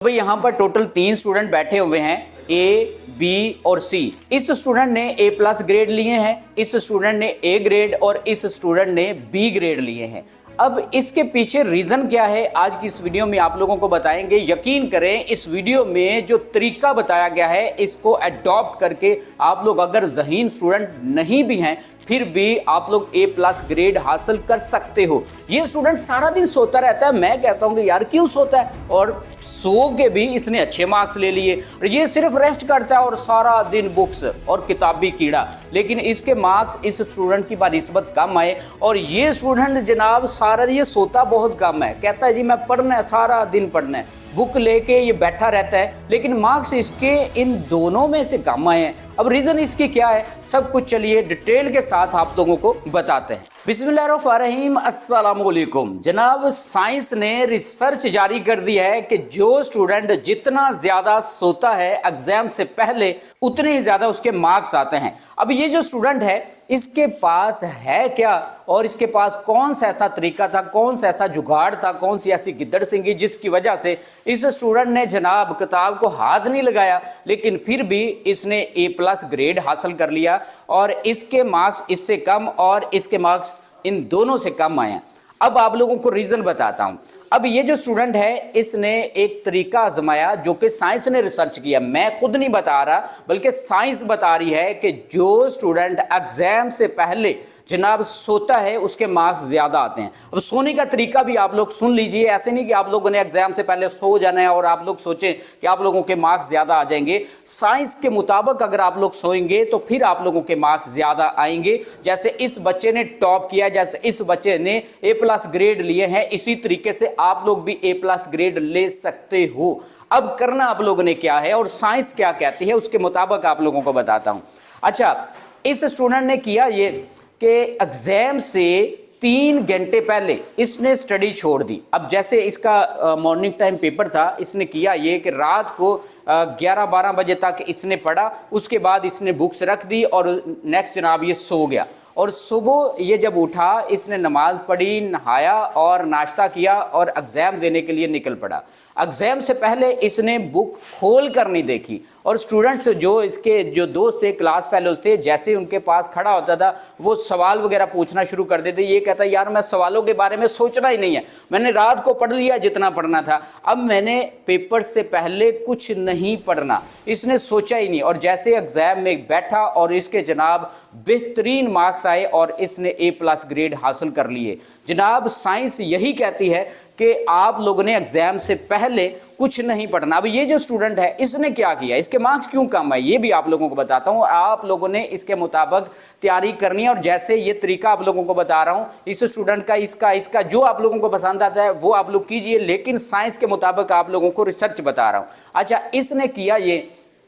भाई यहाँ पर टोटल 3 स्टूडेंट बैठे हुए हैं, ए, बी और सी। इस स्टूडेंट ने ए प्लस ग्रेड लिए हैं, इस स्टूडेंट ने ए ग्रेड और इस स्टूडेंट ने बी ग्रेड लिए हैं। अब इसके पीछे रीज़न क्या है आज की इस वीडियो में आप लोगों को बताएंगे। यकीन करें इस वीडियो में जो तरीका बताया गया है इसको अडॉप्ट करके आप लोग अगर ज़हीन स्टूडेंट नहीं भी हैं फिर भी आप लोग ए प्लस ग्रेड हासिल कर सकते हो। ये स्टूडेंट सारा दिन सोता रहता है, मैं कहता हूँ कि यार क्यों सोता है, और सो के भी इसने अच्छे मार्क्स ले लिए। और ये सिर्फ रेस्ट करता है और सारा दिन बुक्स और किताबी कीड़ा, लेकिन इसके मार्क्स इस स्टूडेंट की बनिस्बत कम आए। और ये स्टूडेंट जनाब सारा ये सोता बहुत कम है, कहता है जी मैं पढ़ना है, सारा दिन पढ़ना है, बुक लेके ये बैठा रहता है, लेकिन मार्क्स इसके इन दोनों में से कम आए हैं। अब रीज़न इसकी क्या है, सब कुछ चलिए डिटेल के साथ आप लोगों को बताते हैं। बिस्मिल्लाहिर्रहमानिर्रहीम, अस्सलाम वालेकुम। जनाब साइंस ने रिसर्च जारी कर दी है कि जो स्टूडेंट जितना ज़्यादा सोता है एग्जाम से पहले उतने ही ज़्यादा उसके मार्क्स आते हैं। अब ये जो स्टूडेंट है इसके पास है क्या, और इसके पास कौन सा ऐसा तरीका था, कौन सा ऐसा जुगाड़ था, कौन सी ऐसी गिद्दड़ सिंगी जिसकी वजह से इस स्टूडेंट ने जनाब किताब को हाथ नहीं लगाया लेकिन फिर भी इसने ए प्लस ग्रेड हासिल कर लिया, और इसके मार्क्स इससे कम और इसके मार्क्स इन दोनों से कम आए हैं। अब आप लोगों को रीज़न बताता हूँ। अब ये जो स्टूडेंट है इसने एक तरीका आजमाया जो कि साइंस ने रिसर्च किया, मैं खुद नहीं बता रहा बल्कि साइंस बता रही है कि जो स्टूडेंट एग्जाम से पहले जनाब सोता है उसके मार्क्स ज़्यादा आते हैं। अब सोने का तरीका भी आप लोग सुन लीजिए, ऐसे नहीं कि आप लोगों ने एग्जाम से पहले सो जाना है और आप लोग सोचें कि आप लोगों के मार्क्स ज़्यादा आ जाएंगे। साइंस के मुताबिक अगर आप लोग सोएंगे तो फिर आप लोगों के मार्क्स ज़्यादा आएंगे। जैसे इस बच्चे ने टॉप किया, जैसे इस बच्चे ने ए प्लस ग्रेड लिए हैं, इसी तरीके से आप लोग भी ए प्लस ग्रेड ले सकते हो। अब करना आप लोगों ने क्या है और साइंस क्या कहती है उसके मुताबिक आप लोगों को बताता हूँ। अच्छा, इस स्टूडेंट ने किया ये कि एग्ज़ाम से 3 घंटे पहले इसने स्टडी छोड़ दी। अब जैसे इसका मॉर्निंग टाइम पेपर था, इसने किया ये कि रात को 11-12 बजे तक इसने पढ़ा, उसके बाद इसने बुक्स रख दी और नेक्स्ट जनाब ये सो गया। और सुबह ये जब उठा इसने नमाज पढ़ी, नहाया और नाश्ता किया और एग्ज़ाम देने के लिए निकल पड़ा। एग्ज़ाम से पहले इसने बुक खोल कर नहीं देखी, और स्टूडेंट्स जो इसके जो दोस्त थे, क्लास फेलोज थे, जैसे उनके पास खड़ा होता था वो सवाल वगैरह पूछना शुरू कर देते। ये कहता यार मैं सवालों के बारे में सोचना ही नहीं है, मैंने रात को पढ़ लिया जितना पढ़ना था, अब मैंने पेपर से पहले कुछ नहीं पढ़ना। इसने सोचा ही नहीं, और जैसे एग्ज़ाम में बैठा और इसके जनाब बेहतरीन मार्क्स आए और इसने ए प्लस ग्रेड हासिल कर लिए। जनाब साइंस यही कहती है कि आप लोगों ने एग्जाम से पहले कुछ नहीं पढ़ना। अब ये जो स्टूडेंट है इसने क्या किया, इसके मार्क्स क्यों कम आए ये भी आप लोगों को बताता हूँ। आप लोगों ने इसके मुताबिक तैयारी करनी है, और जैसे ये तरीका आप लोगों को बता रहा हूँ इस स्टूडेंट का, इसका जो आप लोगों को पसंद आता है वो आप लोग कीजिए, लेकिन साइंस के मुताबिक आप लोगों को रिसर्च बता रहा हूँ। अच्छा, इसने किया ये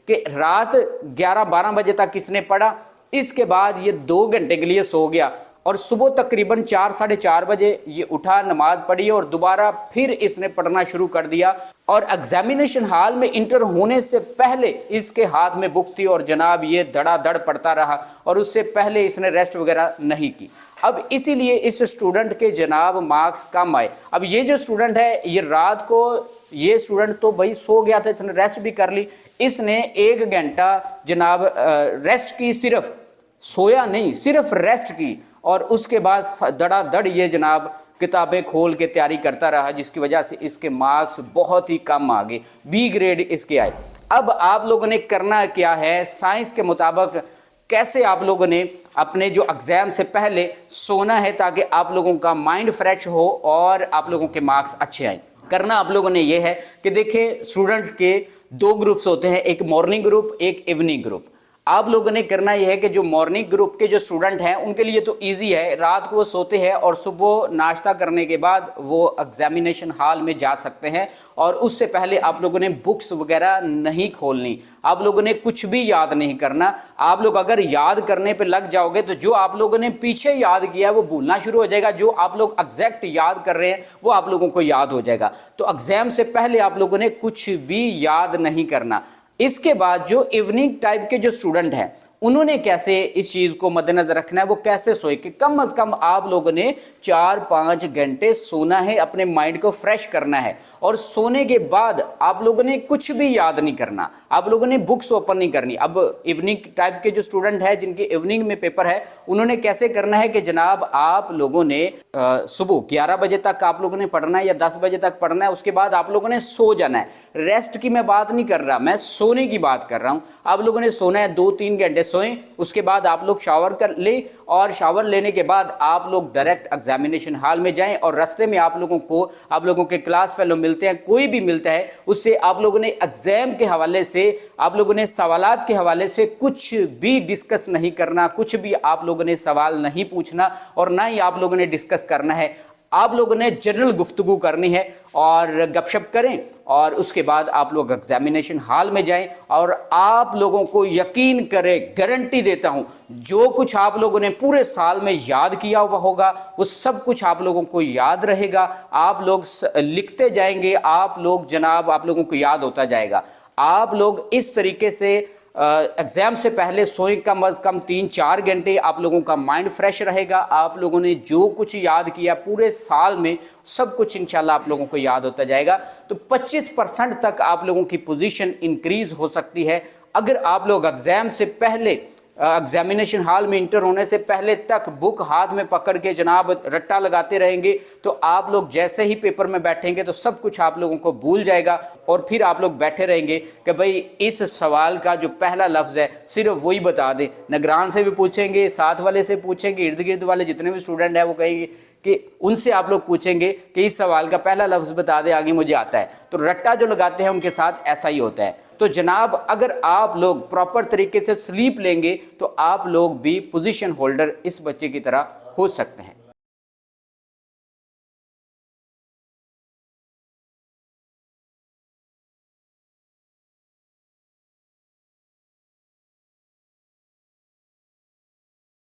कि रात 11-12 बजे तक इसने पढ़ा, इसके बाद ये 2 घंटे के लिए सो गया और सुबह तकरीबन 4-4:30 बजे ये उठा, नमाज पढ़ी और दोबारा फिर इसने पढ़ना शुरू कर दिया। और एग्जामिनेशन हॉल में इंटर होने से पहले इसके हाथ में बुक थी और जनाब ये धड़ाधड़ पढ़ता रहा, और उससे पहले इसने रेस्ट वगैरह नहीं की। अब इसीलिए इस स्टूडेंट के जनाब मार्क्स कम आए। अब ये जो स्टूडेंट है ये रात को, ये स्टूडेंट तो भाई सो गया था, इसने रेस्ट भी कर ली, इसने 1 घंटा जनाब रेस्ट की, सिर्फ सोया नहीं सिर्फ रेस्ट की, और उसके बाद धड़ाधड़ ये जनाब किताबें खोल के तैयारी करता रहा, जिसकी वजह से इसके मार्क्स बहुत ही कम आ गए, बी ग्रेड इसके आए। अब आप लोगों ने करना क्या है, साइंस के मुताबिक कैसे आप लोगों ने अपने जो एग्ज़ाम से पहले सोना है ताकि आप लोगों का माइंड फ्रेश हो और आप लोगों के मार्क्स अच्छे आए। करना आप लोगों ने ये है कि देखिए स्टूडेंट्स के 2 ग्रुप्स होते हैं, एक मॉर्निंग ग्रुप एक इवनिंग ग्रुप। आप लोगों ने करना यह है कि जो मॉर्निंग ग्रुप के जो स्टूडेंट हैं उनके लिए तो इजी है, रात को वो सोते हैं और सुबह नाश्ता करने के बाद वो एग्जामिनेशन हॉल में जा सकते हैं, और उससे पहले आप लोगों ने बुक्स वगैरह नहीं खोलनी, आप लोगों ने कुछ भी याद नहीं करना। आप लोग अगर याद करने पे लग जाओगे तो जो आप लोगों ने पीछे याद किया है वो भूलना शुरू हो जाएगा, जो आप लोग एग्जैक्ट याद कर रहे हैं वो आप लोगों को याद हो जाएगा। तो एग्ज़ाम से पहले आप लोगों ने कुछ भी याद नहीं करना। इसके बाद जो इवनिंग टाइप के जो स्टूडेंट हैं उन्होंने कैसे इस चीज़ को मद्देनजर रखना है, वो कैसे सोए कि कम से कम आप लोगों ने 4-5 घंटे सोना है, अपने माइंड को फ्रेश करना है। और सोने के बाद आप लोगों ने कुछ भी याद नहीं करना, आप लोगों ने बुक्स ओपन नहीं करनी। अब इवनिंग टाइप के जो स्टूडेंट है जिनके इवनिंग में पेपर है, उन्होंने कैसे करना है कि जनाब आप लोगों ने सुबह 11 बजे तक आप लोगों ने पढ़ना है या 10 बजे तक पढ़ना है, उसके बाद आप लोगों ने सो जाना है। रेस्ट की मैं बात नहीं कर रहा, मैं सोने की बात कर रहा हूँ। आप लोगों ने सोना है, 2-3 घंटे सोएं, उसके बाद आप लोग शावर कर ले और शावर लेने के बाद आप लोग डायरेक्ट एग्जामिनेशन हॉल में जाएं और रास्ते में आप लोगों के क्लास फेलो मिलते हैं, कोई भी मिलता है, उससे आप लोगों ने एग्जाम के हवाले से, आप लोगों ने सवालात के हवाले से कुछ भी डिस्कस नहीं करना, कुछ भी आप लोगों ने सवाल नहीं पूछना और ना ही आप लोगों ने डिस्कस करना है। आप लोगों ने जनरल गुफ्तगू करनी है और गपशप करें और उसके बाद आप लोग एग्जामिनेशन हॉल में जाएं और आप लोगों को यकीन करें, गारंटी देता हूं, जो कुछ आप लोगों ने पूरे साल में याद किया हुआ होगा वो सब कुछ आप लोगों को याद रहेगा। आप लोग लिखते जाएंगे, आप लोगों को याद होता जाएगा। आप लोग इस तरीके से एग्ज़ाम से पहले सोएं, कम अज़ कम 3-4 घंटे, आप लोगों का माइंड फ्रेश रहेगा। आप लोगों ने जो कुछ याद किया पूरे साल में सब कुछ इंशाल्लाह आप लोगों को याद होता जाएगा। तो 25% तक आप लोगों की पोजीशन इंक्रीज़ हो सकती है अगर आप लोग एग्ज़ाम से पहले, एग्जामिनेशन हॉल में इंटर होने से पहले तक बुक हाथ में पकड़ के जनाब रट्टा लगाते रहेंगे। तो आप लोग जैसे ही पेपर में बैठेंगे तो सब कुछ आप लोगों को भूल जाएगा और फिर आप लोग बैठे रहेंगे कि भाई इस सवाल का जो पहला लफ्ज़ है सिर्फ वही बता दें। निगरान से भी पूछेंगे, साथ वाले से पूछेंगे, इर्द गिर्द वाले जितने भी स्टूडेंट हैं वो कहेंगे कि उनसे आप लोग पूछेंगे कि इस सवाल का पहला लफ्ज़ बता दें, आगे मुझे आता है। तो रट्टा जो लगाते हैं उनके साथ ऐसा ही होता है। तो जनाब अगर आप लोग प्रॉपर तरीके से स्लीप लेंगे तो आप लोग भी पोजीशन होल्डर इस बच्चे की तरह हो सकते हैं।